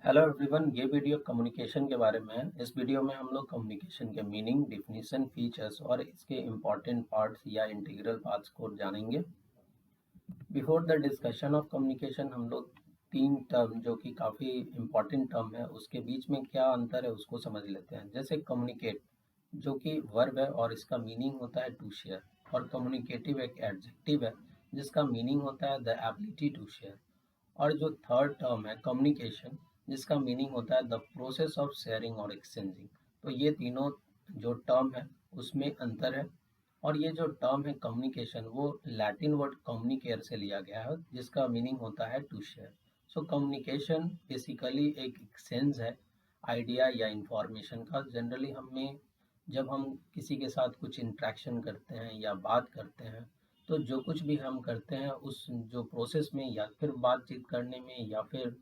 Hello everyone, ये video communication के बारे में है। इस वीडियो में हम लोग कम्युनिकेशन के मीनिंग, डिफिनीशन, फीचर्स और इसके इम्पॉर्टेंट पार्ट्स या इंटीग्रल पार्ट्स को जानेंगे। Before the discussion of communication हम लोग तीन टर्म जो कि काफ़ी इम्पॉर्टेंट टर्म है उसके बीच में क्या अंतर है उसको समझ लेते हैं। जैसे कम्युनिकेट जो कि वर्ब है और इसका मीनिंग होता है टू शेयर, और कम्युनिकेटिव एक एडजेक्टिव है जिसका मीनिंग होता है द एबिलिटी टू शेयर। और जो थर्ड टर्म है कम्युनिकेशन, जिसका मीनिंग होता है द प्रोसेस ऑफ शेयरिंग और एक्सचेंजिंग। तो ये तीनों जो टर्म है उसमें अंतर है। और ये जो टर्म है कम्युनिकेशन वो लैटिन वर्ड कम्युनिकेयर से लिया गया है जिसका मीनिंग होता है to share. So communication basically एक एक्सचेंज है आइडिया या इंफॉर्मेशन का। जनरली हमें जब हम किसी के साथ कुछ इंट्रैक्शन करते हैं या बात करते हैं तो जो कुछ भी हम करते हैं उस जो प्रोसेस में या फिर बातचीत करने में या फिर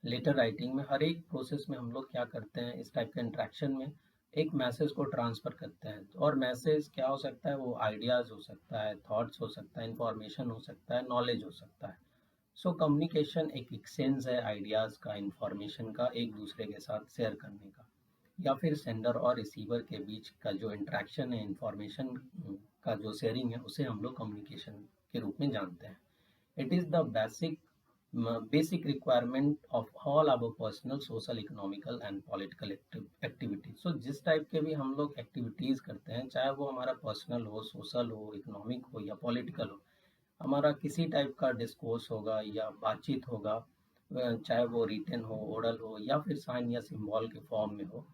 लेटर राइटिंग में, हर एक प्रोसेस में हम लोग क्या करते हैं, इस टाइप के इंट्रैक्शन में एक मैसेज को ट्रांसफ़र करते हैं। और मैसेज क्या हो सकता है, वो आइडियाज़ हो सकता है, थॉट्स हो सकता है, इंफॉर्मेशन हो सकता है, नॉलेज हो सकता है। सो कम्युनिकेशन एक एक्सचेंज है आइडियाज़ का, इंफॉर्मेशन का, एक दूसरे के साथ शेयर करने का, या फिर सेंडर और रिसीवर के बीच का जो इंटरेक्शन है, इंफॉर्मेशन का जो शेयरिंग है, उसे हम लोग कम्युनिकेशन के रूप में जानते हैं। It is the basic requirement of all our personal, social, economical and political activity. So जिस टाइप के भी हम लोग एक्टिविटीज़ करते हैं, चाहे वो हमारा पर्सनल हो, सोशल हो, इकोनॉमिक हो या पॉलिटिकल हो, हमारा किसी टाइप का डिस्कोर्स होगा या बातचीत होगा, चाहे वो रिटन हो, ओरल हो या फिर साइन या सिंबल के फॉर्म में हो।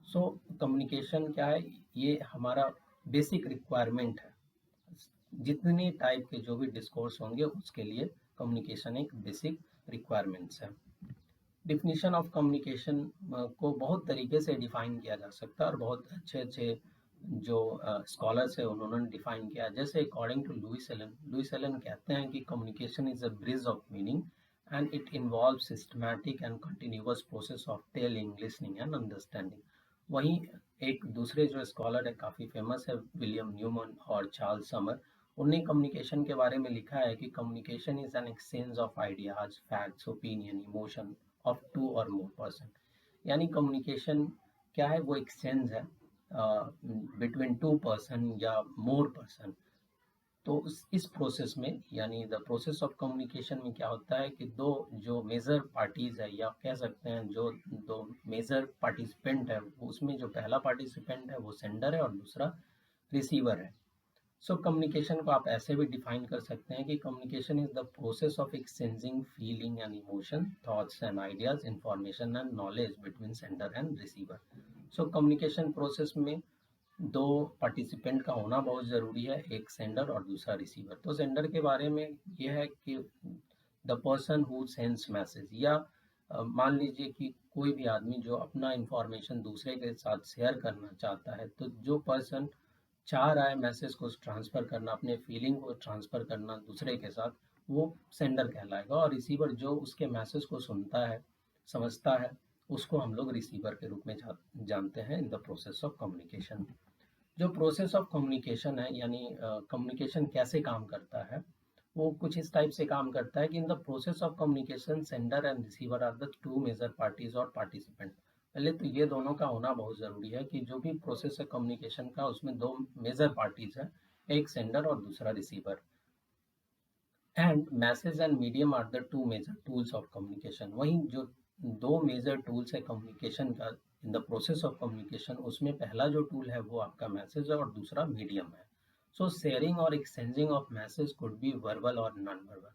सो कम्युनिकेशन क्या है, ये हमारा बेसिक रिक्वायरमेंट है। जितने टाइप के जो भी डिस्कोर्स होंगे उसके लिए कम्युनिकेशन एक बेसिक रिक्वायरमेंट्स है। डिफिनीशन ऑफ कम्युनिकेशन को बहुत तरीके से डिफाइन किया जा सकता है और बहुत अच्छे अच्छे जो स्कॉलर्स है उन्होंने डिफाइन किया। जैसे अकॉर्डिंग टू लुइस एलन कहते हैं कि communication is a bridge of meaning and it involve systematic and continuous process of telling, listening and understanding. वहीं एक दूसरे जो स्कॉलर है, काफ़ी फेमस है, विलियम न्यूमन और चार्ल्स समर, उन्हें कम्युनिकेशन के बारे में लिखा है कि communication is an exchange of ideas, facts, opinion, emotion of two और मोर पर्सन। यानी कम्युनिकेशन क्या है, वो एक्सचेंज है बिटवीन टू पर्सन या मोर पर्सन। तो इस प्रोसेस में, यानी द प्रोसेस ऑफ कम्युनिकेशन में क्या होता है कि दो जो मेजर पार्टीज है, या कह सकते हैं जो दो मेजर पार्टिसिपेंट है, उसमें जो पहला पार्टिसिपेंट है वो सेंडर है और दूसरा रिसीवर है। सो कम्युनिकेशन को आप ऐसे भी डिफाइन कर सकते हैं कि communication is the process of exchanging feeling and emotion, thoughts and ideas, information and knowledge between sender and receiver. So communication process में दो पार्टिसिपेंट का होना बहुत ज़रूरी है, एक सेंडर और दूसरा रिसीवर। तो सेंडर के बारे में यह है कि the person who sends message, या मान लीजिए कि कोई भी आदमी जो अपना इंफॉर्मेशन दूसरे के साथ शेयर करना चाहता है, तो जो पर्सन चाह रहा है मैसेज को ट्रांसफ़र करना, अपने फीलिंग को ट्रांसफ़र करना दूसरे के साथ, वो सेंडर कहलाएगा। और रिसीवर जो उसके मैसेज को सुनता है, समझता है, उसको हम लोग रिसीवर के रूप में जानते हैं इन द प्रोसेस ऑफ कम्युनिकेशन। जो प्रोसेस ऑफ कम्युनिकेशन है, यानी कम्युनिकेशन कैसे काम करता है, वो कुछ इस टाइप से काम करता है कि in the process of communication sender and receiver are the two major parties और पार्टिसिपेंट। पहले तो ये दोनों का होना बहुत ज़रूरी है कि जो भी प्रोसेस है कम्युनिकेशन का, उसमें दो मेजर पार्टीज है, एक सेंडर और दूसरा receiver. And message and medium are the two major tools of communication. वहीं जो दो मेजर टूल्स है कम्युनिकेशन का in the process of communication, उसमें पहला जो टूल है वो आपका मैसेज है और दूसरा मीडियम है। सो शेयरिंग और exchanging of message could be verbal और नॉन वर्बल।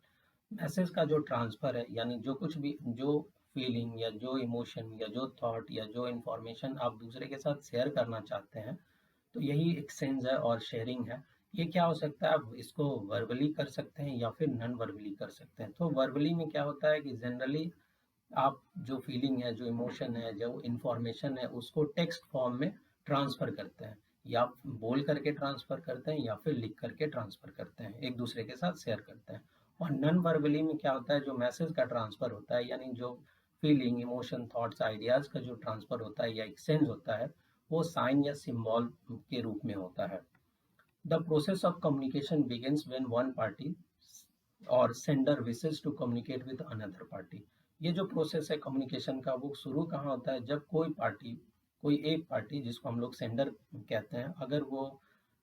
मैसेज का जो ट्रांसफ़र है, यानी जो कुछ भी, जो फीलिंग या जो इमोशन या जो थॉट या जो इन्फॉर्मेशन आप दूसरे के साथ शेयर करना चाहते हैं, तो यही एक्सचेंज है और शेयरिंग है। ये क्या हो सकता है, आप इसको वर्बली कर सकते हैं या फिर नॉन वर्बली कर सकते हैं। तो वर्बली में क्या होता है कि जनरली आप जो फीलिंग है, जो इमोशन है, जो इन्फॉर्मेशन है, उसको टेक्स्ट फॉर्म में ट्रांसफ़र करते हैं, या आप बोल करके ट्रांसफ़र करते हैं या फिर लिख करके ट्रांसफ़र करते हैं, एक दूसरे के साथ शेयर करते हैं। और नॉन वर्बली में क्या होता है, जो मैसेज का ट्रांसफ़र होता है, यानी जो फीलिंग, इमोशन, थॉट्स, आइडियाज़ का जो ट्रांसफ़र होता है या एक्सचेंज होता है, वो साइन या सिंबल के रूप में होता है। The process of communication begins when one party और sender wishes to communicate with another party। ये जो प्रोसेस है कम्युनिकेशन का वो शुरू कहाँ होता है, जब कोई एक पार्टी जिसको हम लोग सेंडर कहते हैं, अगर वो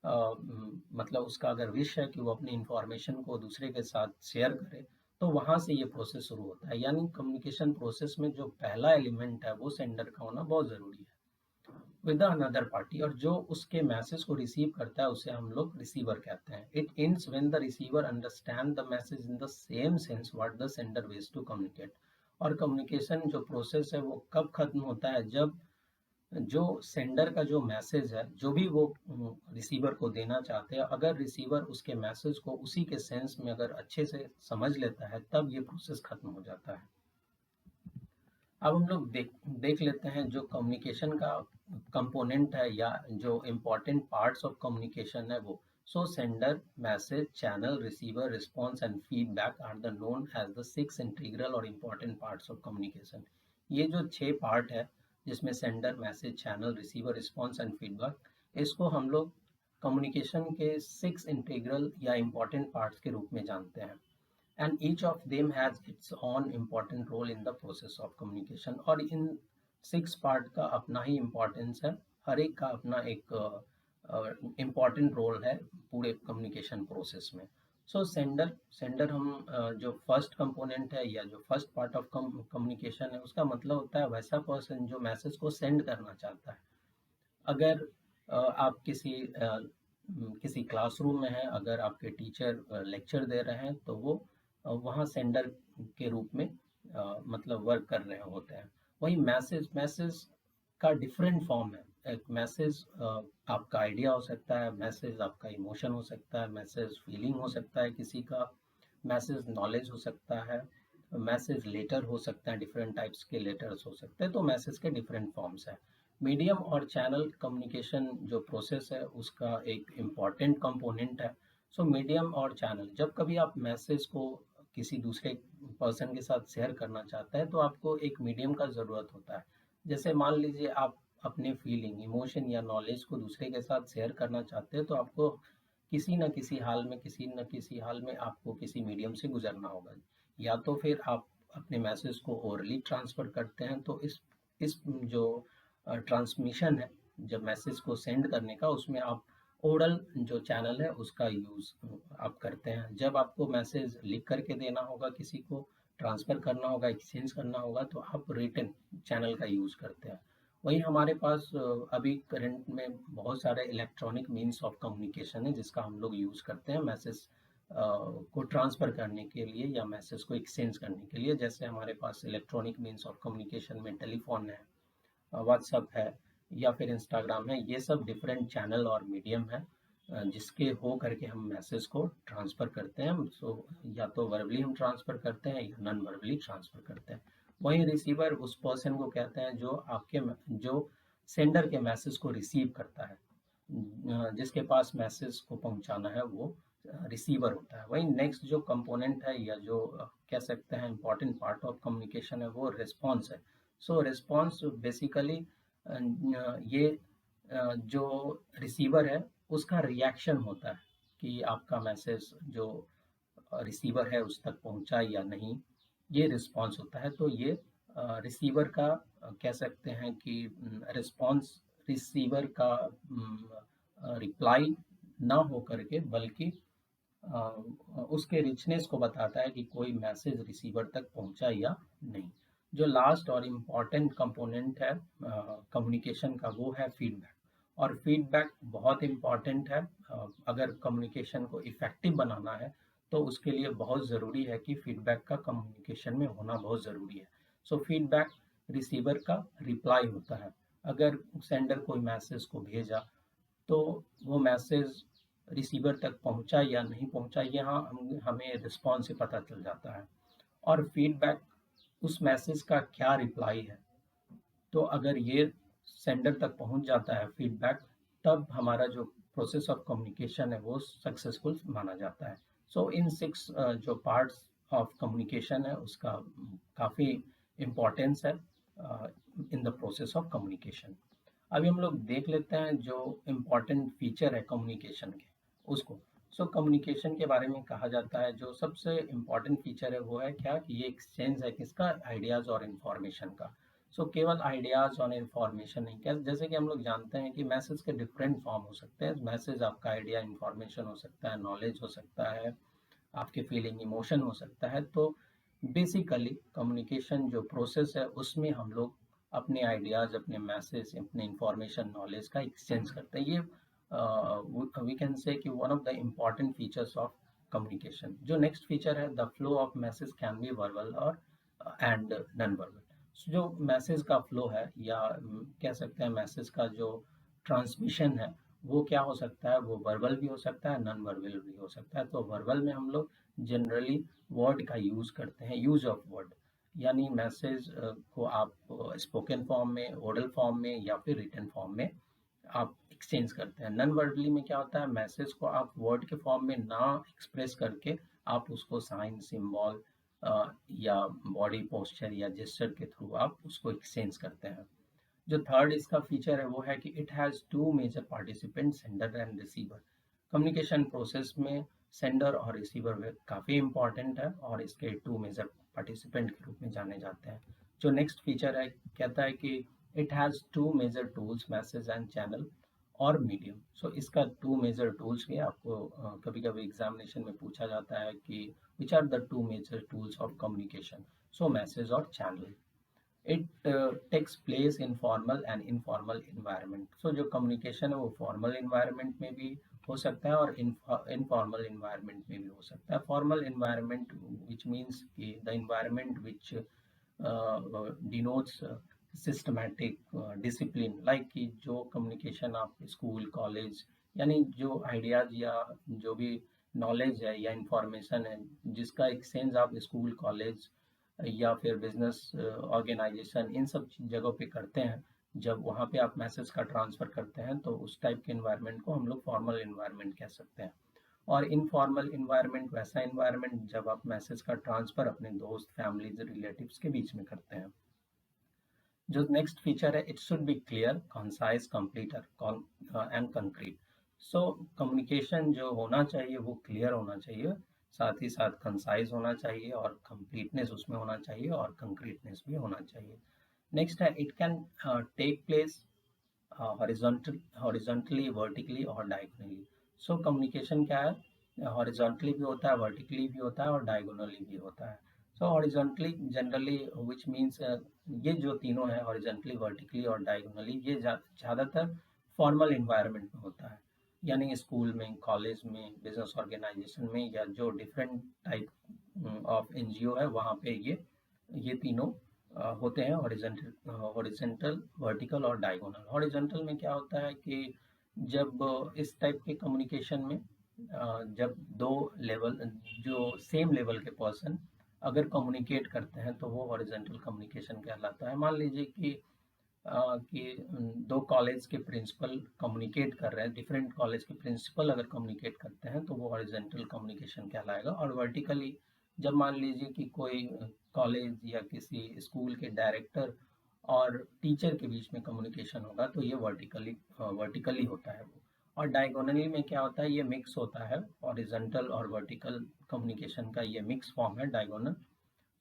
मतलब उसका अगर विश है कि वो अपनी इंफॉर्मेशन को दूसरे के साथ शेयर करे, तो वहाँ से ये प्रोसेस शुरू होता है। यानी कम्युनिकेशन प्रोसेस में जो पहला एलिमेंट है वो सेंडर का होना बहुत ज़रूरी है विद अनदर पार्टी, और जो उसके मैसेज को रिसीव करता है उसे हम लोग रिसीवर कहते हैं। It ends when the receiver understand the message in the same sense what the sender wish to communicate. और कम्युनिकेशन जो प्रोसेस है वो कब खत्म होता है, जब जो सेंडर का जो मैसेज है, जो भी वो रिसीवर को देना चाहते हैं, अगर रिसीवर उसके मैसेज को उसी के सेंस में अगर अच्छे से समझ लेता है, तब ये प्रोसेस खत्म हो जाता है। अब हम लोग देख लेते हैं जो कम्युनिकेशन का कंपोनेंट है या जो इम्पोर्टेंट पार्ट्स ऑफ कम्युनिकेशन है वो। So sender, message, channel, receiver, response and feedback are the known as the 6 integral और इम्पोर्टेंट पार्ट्स ऑफ कम्युनिकेशन। ये जो 6 पार्ट है जिसमें sender, message, channel, receiver, response and feedback, इसको हम लोग कम्युनिकेशन के 6 इंटीग्रल या इम्पोर्टेंट पार्ट्स के रूप में जानते हैं। and each of them has its own important role in the process of communication। और इन 6 पार्ट का अपना ही इम्पोर्टेंस है, हर एक का अपना एक इम्पॉर्टेंट रोल है पूरे कम्युनिकेशन प्रोसेस में। सो सेंडर हम जो फर्स्ट कंपोनेंट है या जो फर्स्ट पार्ट ऑफ कम्युनिकेशन है, उसका मतलब होता है वैसा पर्सन जो मैसेज को सेंड करना चाहता है। अगर आप किसी क्लासरूम में हैं, अगर आपके टीचर लेक्चर दे रहे हैं, तो वो वहाँ सेंडर के रूप में मतलब वर्क कर रहे होते हैं। वही मैसेज का डिफरेंट फॉर्म है। एक मैसेज आपका आइडिया हो सकता है, मैसेज आपका इमोशन हो सकता है, मैसेज फीलिंग हो सकता है किसी का, मैसेज नॉलेज हो सकता है, मैसेज लेटर हो सकता है, डिफरेंट टाइप्स के लेटर्स हो सकते हैं। तो मैसेज के डिफरेंट फॉर्म्स हैं। मीडियम और चैनल कम्युनिकेशन जो प्रोसेस है उसका एक इम्पॉर्टेंट कंपोनेंट है। सो मीडियम और चैनल, जब कभी आप मैसेज को किसी दूसरे पर्सन के साथ शेयर करना चाहते हैं, तो आपको एक मीडियम का ज़रूरत होता है। जैसे मान लीजिए आप अपने फीलिंग, इमोशन या नॉलेज को दूसरे के साथ शेयर करना चाहते हैं, तो आपको किसी न किसी हाल में आपको किसी मीडियम से गुजरना होगा। या तो फिर आप अपने मैसेज को ओरली ट्रांसफ़र करते हैं, तो इस जो ट्रांसमिशन है, जब मैसेज को सेंड करने का, उसमें आप ओरल जो चैनल है उसका यूज़ आप करते हैं। जब आपको मैसेज लिख करके देना होगा, किसी को ट्रांसफ़र करना होगा, एक्सचेंज करना होगा, तो आप रिटन चैनल का यूज़ करते हैं। वहीं हमारे पास अभी करंट में बहुत सारे इलेक्ट्रॉनिक मीन्स ऑफ कम्युनिकेशन है जिसका हम लोग यूज़ करते हैं मैसेज को ट्रांसफ़र करने के लिए या मैसेज को एक्सचेंज करने के लिए। जैसे हमारे पास इलेक्ट्रॉनिक मीन्स ऑफ कम्युनिकेशन में टेलीफोन है, व्हाट्सअप है, या फिर इंस्टाग्राम है। ये सब डिफरेंट चैनल और मीडियम है जिसके हो करके हम मैसेज को ट्रांसफ़र करते हैं। सो या तो वर्बली हम ट्रांसफ़र करते हैं या नॉन वर्बली ट्रांसफ़र करते हैं। वहीं रिसीवर उस पर्सन को कहते हैं जो सेंडर के मैसेज को रिसीव करता है, जिसके पास मैसेज को पहुंचाना है वो रिसीवर होता है। वहीं नेक्स्ट जो कंपोनेंट है या जो कह सकते हैं इम्पॉर्टेंट पार्ट ऑफ कम्युनिकेशन है वो रिस्पॉन्स है। सो रिस्पॉन्स बेसिकली ये जो रिसीवर है उसका रिएक्शन होता है कि आपका मैसेज जो रिसीवर है उस तक पहुंचा या नहीं, ये रिस्पॉन्स होता है। तो ये रिसीवर का कह सकते हैं कि रिस्पॉन्स रिसीवर का रिप्लाई ना हो करके, बल्कि अ, उसके रिचनेस को बताता है कि कोई मैसेज रिसीवर तक पहुंचा या नहीं। जो लास्ट और इम्पॉर्टेंट कंपोनेंट है कम्युनिकेशन का वो है फीडबैक। और फीडबैक बहुत इम्पॉर्टेंट है। अगर कम्युनिकेशन को इफ़ेक्टिव बनाना है तो उसके लिए बहुत ज़रूरी है कि फीडबैक का कम्युनिकेशन में होना बहुत ज़रूरी है। सो फीडबैक रिसीवर का रिप्लाई होता है। अगर सेंडर कोई मैसेज को भेजा, तो वो मैसेज रिसीवर तक पहुंचा या नहीं पहुंचा, यहाँ हमें रिस्पॉन्स से पता चल जाता है। और फीडबैक उस मैसेज का क्या रिप्लाई है, तो अगर ये सेंडर तक पहुंच जाता है फीडबैक, तब हमारा जो प्रोसेस ऑफ कम्युनिकेशन है वो सक्सेसफुल माना जाता है। सो इन 6 जो पार्ट्स ऑफ कम्युनिकेशन है उसका काफ़ी इम्पोर्टेंस है इन द प्रोसेस ऑफ कम्युनिकेशन। अभी हम लोग देख लेते हैं जो इम्पोर्टेंट फीचर है कम्युनिकेशन के उसको। सो कम्युनिकेशन के बारे में कहा जाता है जो सबसे इम्पॉर्टेंट फीचर है वो है क्या कि ये एक्सचेंज है किसका, आइडियाज़ और इन्फॉर्मेशन का। सो केवल आइडियाज़ और इन्फॉर्मेशन नहीं, क्या जैसे कि हम लोग जानते हैं कि मैसेज के डिफरेंट फॉर्म हो सकते हैं। मैसेज आपका आइडिया इन्फॉर्मेशन हो सकता है, नॉलेज हो सकता है, आपके फीलिंग इमोशन हो सकता है। तो बेसिकली कम्युनिकेशन जो प्रोसेस है उसमें हम लोग अपने आइडियाज़, अपने मैसेज, अपने इंफॉर्मेशन, नॉलेज का एक्सचेंज करते हैं। ये वी कैन से कि one of the important features of communication. जो नेक्स्ट फीचर है, the flow of message can be verbal और एंड नॉन वर्बल। जो मैसेज का फ्लो है या कह सकते हैं मैसेज का जो ट्रांसमिशन है वो क्या हो सकता है, वो वर्बल भी हो सकता है, नॉन वर्बल भी हो सकता है। तो वर्बल में हम लोग जनरली वर्ड का यूज़ करते हैं, यूज ऑफ वर्ड, यानी मैसेज को आप स्पोकन फॉर्म में, ओरल फॉर्म में या फिर रिटन फॉर्म में आप एक्सचेंज करते हैं। नॉन वर्बली में क्या होता है, मैसेज को आप वर्ड के फॉर्म में ना एक्सप्रेस करके आप उसको साइन, सिंबल या बॉडी पोस्चर या जेस्चर के थ्रू आप उसको एक्सचेंज करते हैं। जो थर्ड इसका फीचर है वो है कि it has two major participant, sender and receiver. Communication process में सेंडर और रिसीवर काफ़ी इंपॉर्टेंट है और इसके टू मेजर पार्टिसिपेंट के रूप में जाने जाते हैं। जो नेक्स्ट फीचर है कहता है कि it has two major tools, message and channel और मीडियम। सो इसका टू मेजर टूल्स के आपको कभी कभी एग्जामिनेशन में पूछा जाता है कि which are the two major tools of communication. So message और channel. It takes place in formal and informal environment. So जो कम्युनिकेशन है वो फॉर्मल इन्वायरमेंट में भी हो सकता है और इनफॉर्मल इन्वायरमेंट में भी हो सकता है। फॉर्मल इन्वायरमेंट विच मीन्स कि the environment which denotes systematic discipline, like कि जो कम्युनिकेशन आप स्कूल, कॉलेज, यानी जो आइडियाज़ या जो भी नॉलेज है या इंफॉर्मेशन है जिसका एक्सचेंज आप स्कूल, कॉलेज या फिर बिजनेस ऑर्गेनाइजेशन, इन सब जगहों पे करते हैं, जब वहाँ पे आप मैसेज का ट्रांसफ़र करते हैं तो उस टाइप के इन्वायरमेंट को हम लोग फॉर्मल इन्वायरमेंट कह सकते हैं। और इनफॉर्मल इन्वायरमेंट वैसा इन्वायरमेंट जब आप मैसेज का ट्रांसफ़र अपने दोस्त, फैमिलीज, रिलेटिव्स के बीच में करते हैं। जो नेक्स्ट फीचर है, it should be clear, concise, complete and concrete. So communication जो होना चाहिए वो क्लियर होना चाहिए, साथ ही साथ कंसाइज होना चाहिए और कंप्लीटनेस उसमें होना चाहिए और कंक्रीटनेस भी होना चाहिए। नेक्स्ट है, it can take place horizontally, vertically और डायगोनली। सो कम्युनिकेशन क्या है, हॉरिजॉन्टली भी होता है, वर्टिकली भी होता है और डायगोनली भी होता है। सो हॉरिजॉन्टली जनरली विच मीन्स ये जो तीनों है, हॉरिजॉन्टली, वर्टिकली और डायगोनली, ये ज़्यादातर फॉर्मल इन्वायरमेंट में होता है, यानी स्कूल में, कॉलेज में, बिजनेस ऑर्गेनाइजेशन में या जो डिफरेंट टाइप ऑफ एनजीओ है वहाँ पे ये तीनों होते हैं, हॉरिजेंटल, वर्टिकल और डायगोनल। हॉरिजेंटल में क्या होता है कि जब इस टाइप के कम्युनिकेशन में जब दो लेवल, जो सेम लेवल के पर्सन अगर कम्युनिकेट करते हैं तो वो हॉरिजेंटल कम्युनिकेशन कहलाता है। मान लीजिए कि दो कॉलेज के प्रिंसिपल कम्युनिकेट कर रहे हैं, डिफरेंट कॉलेज के प्रिंसिपल अगर कम्युनिकेट करते हैं तो वो हॉरिजेंटल कम्युनिकेशन कहलाएगा। और वर्टिकली जब मान लीजिए कि कोई कॉलेज या किसी स्कूल के डायरेक्टर और टीचर के बीच में कम्युनिकेशन होगा तो ये वर्टिकली होता है वो। और डायगोनली में क्या होता है, ये मिक्स होता है, हॉरिजॉन्टल और वर्टिकल कम्युनिकेशन का ये मिक्स फॉर्म है डायगोनल।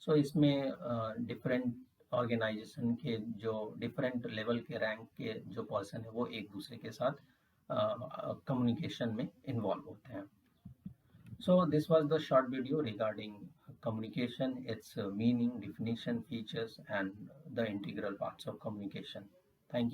सो इसमें डिफरेंट ऑर्गेनाइजेशन के जो डिफरेंट लेवल के रैंक के जो पर्सन है वो एक दूसरे के साथ कम्युनिकेशन में इन्वॉल्व होते हैं। So this was the short video regarding communication, its meaning, definition, features, and the integral parts of communication. Thank you.